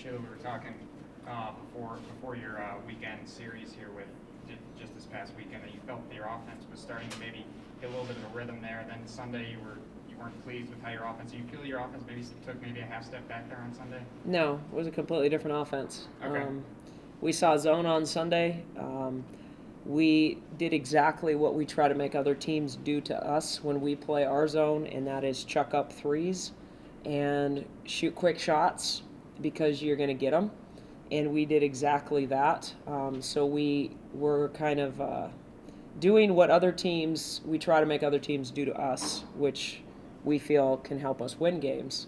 Sheila, we were talking before your weekend series here with just this past weekend that you felt that your offense was starting to maybe get a little bit of a rhythm there. Then Sunday you weren't pleased with how your offense. Do you feel your offense maybe took maybe a half step back there on Sunday? No, it was a completely different offense. Okay. We saw zone on Sunday. We did exactly what we try to make other teams do to us when we play our zone, and that is chuck up threes and shoot quick shots because you're going to get them. And we did exactly that. So we were kind of doing what other teams, we try to make other teams do to us, which we feel can help us win games.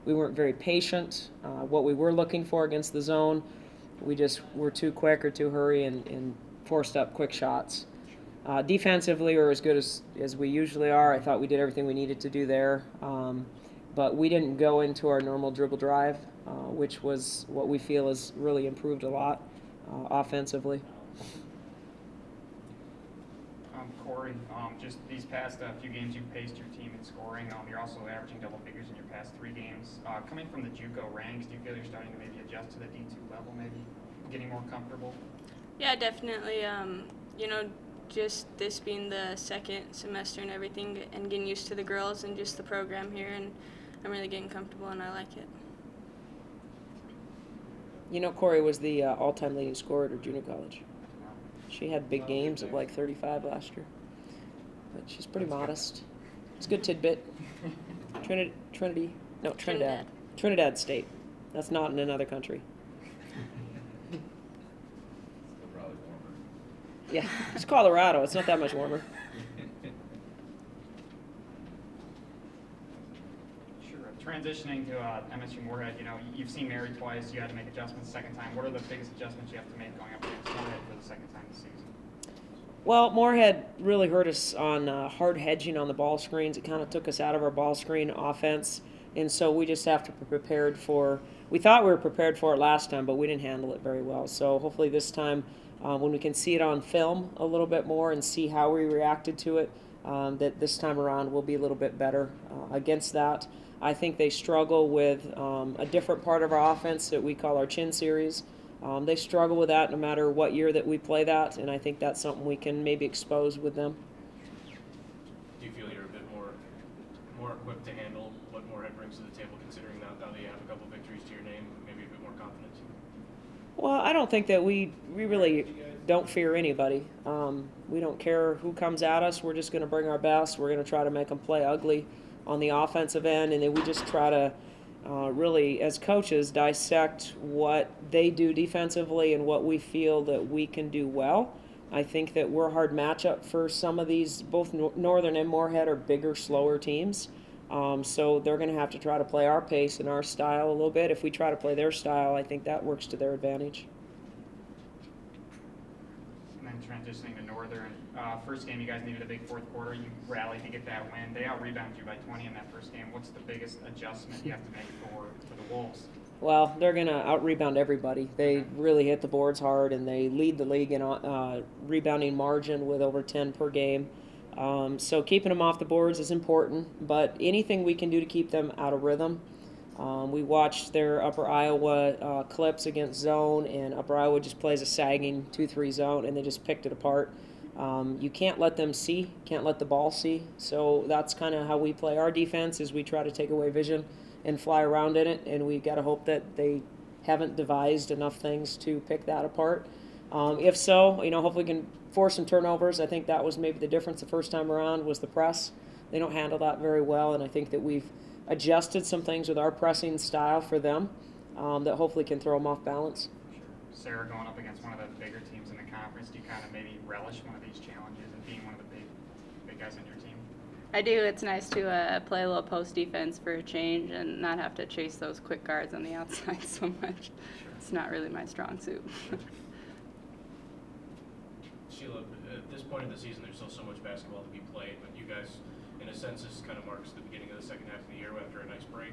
We weren't very patient. What we were looking for against the zone, we just were too quick or too hurry and forced up quick shots. Defensively, we're as good as we usually are. I thought we did everything we needed to do there. But we didn't go into our normal dribble drive, which was what we feel has really improved a lot offensively. Corey, just these past few games, you've paced your team in scoring. You're also averaging double figures in your past 3 games. Coming from the JUCO ranks, do you feel you're starting to maybe adjust to the D2 level, maybe getting more comfortable? Yeah, definitely. Just this being the second semester and everything, and getting used to the girls and just the program here, and I'm really getting comfortable and I like it. You know, Corey was the all-time leading scorer at her junior college. She had big games of like 35 last year, but she's pretty modest. It's a good tidbit. Trinidad State. That's not in another country. Probably warmer. Yeah, it's Colorado. It's not that much warmer. Sure. Transitioning to MSU Moorhead, you've seen Mary twice. You had to make adjustments the second time. What are the biggest adjustments you have to make going up against Moorhead for the second time this season? Well, Moorhead really hurt us on hard hedging on the ball screens. It kind of took us out of our ball screen offense, and so we just have to be prepared for. We thought we were prepared for it last time, but we didn't handle it very well. So hopefully this time, when we can see it on film a little bit more and see how we reacted to it, that this time around we'll be a little bit better against that. I think they struggle with a different part of our offense that we call our chin series. They struggle with that no matter what year that we play that, and I think that's something we can maybe expose with them. Do you feel you're a bit more equipped to handle what Moorhead brings to the table, considering now that you have a couple victories to your name, maybe a bit more confidence? Well, I don't think that we really don't fear anybody. We don't care who comes at us. We're just going to bring our best. We're going to try to make them play ugly on the offensive end, and then we just try to really, as coaches, dissect what they do defensively and what we feel that we can do well. I think that we're a hard matchup for some of these, both Northern and Moorhead are bigger, slower teams. So they're going to have to try to play our pace and our style a little bit. If we try to play their style, I think that works to their advantage. And then transitioning to Northern, first game you guys needed a big fourth quarter. You rallied to get that win. They out-rebounded you by 20 in that first game. What's the biggest adjustment you have to make for the Wolves? Well, they're going to out-rebound everybody. They really hit the boards hard, and they lead the league in rebounding margin with over 10 per game. So keeping them off the boards is important, but anything we can do to keep them out of rhythm. We watched their Upper Iowa clips against zone, and Upper Iowa just plays a sagging 2-3 zone, and they just picked it apart. You can't let them see, can't let the ball see. So that's kind of how we play our defense, is we try to take away vision and fly around in it, and we got to hope that they haven't devised enough things to pick that apart. If so, hopefully we can force some turnovers. I think that was maybe the difference the first time around was the press. They don't handle that very well, and I think that we've adjusted some things with our pressing style for them that hopefully can throw them off balance. Sure. Sarah, going up against one of the bigger teams in the conference, do you kind of maybe relish one of these challenges and being one of the big guys on your team? I do. It's nice to play a little post defense for a change and not have to chase those quick guards on the outside so much. Sure. It's not really my strong suit. Sheila, at this point in the season, there's still so much basketball to be played, but you guys, in a sense, this kind of marks the beginning of the second half of the year after a nice break.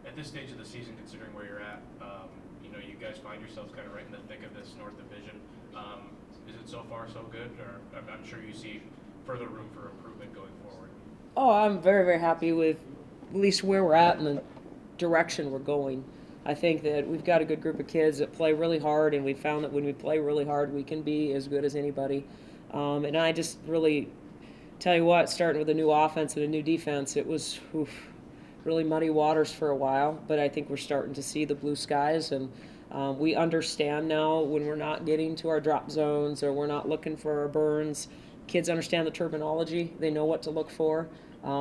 At this stage of the season, considering where you're at, you guys find yourselves kind of right in the thick of this North Division. Is it so far so good, or I'm sure you see further room for improvement going forward? Oh, I'm very, very happy with at least where we're at and the direction we're going. I think that we've got a good group of kids that play really hard, and we found that when we play really hard, we can be as good as anybody. And I just really tell you what, starting with a new offense and a new defense, it was really muddy waters for a while, but I think we're starting to see the blue skies, and we understand now when we're not getting to our drop zones or we're not looking for our burns. Kids understand the terminology. They know what to look for.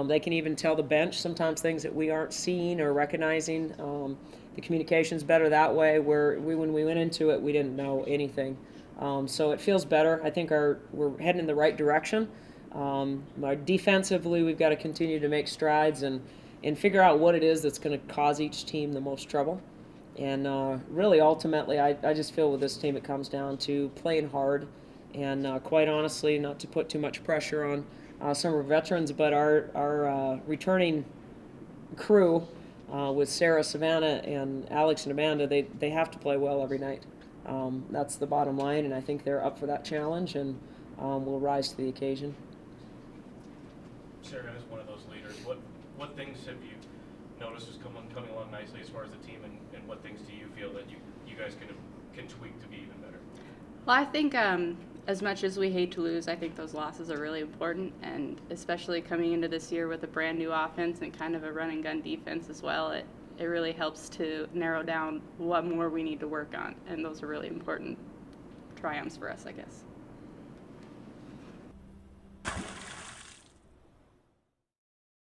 They can even tell the bench sometimes things that we aren't seeing or recognizing. The communication's better that way, where when we went into it, we didn't know anything. So it feels better. I think we're heading in the right direction. Defensively, we've got to continue to make strides and figure out what it is that's going to cause each team the most trouble. And really, ultimately, I just feel with this team it comes down to playing hard and, quite honestly, not to put too much pressure on some of our veterans, but our returning crew with Sarah, Savannah, and Alex and Amanda, they have to play well every night. That's the bottom line, and I think they're up for that challenge and will rise to the occasion. Sarah, as one of those leaders, what things have you noticed is coming along nicely as far as the team, and what things do you feel that you guys can tweak to be even better? Well, I think as much as we hate to lose, I think those losses are really important, and especially coming into this year with a brand new offense and kind of a run and gun defense as well, it really helps to narrow down what more we need to work on, and those are really important triumphs for us, I guess.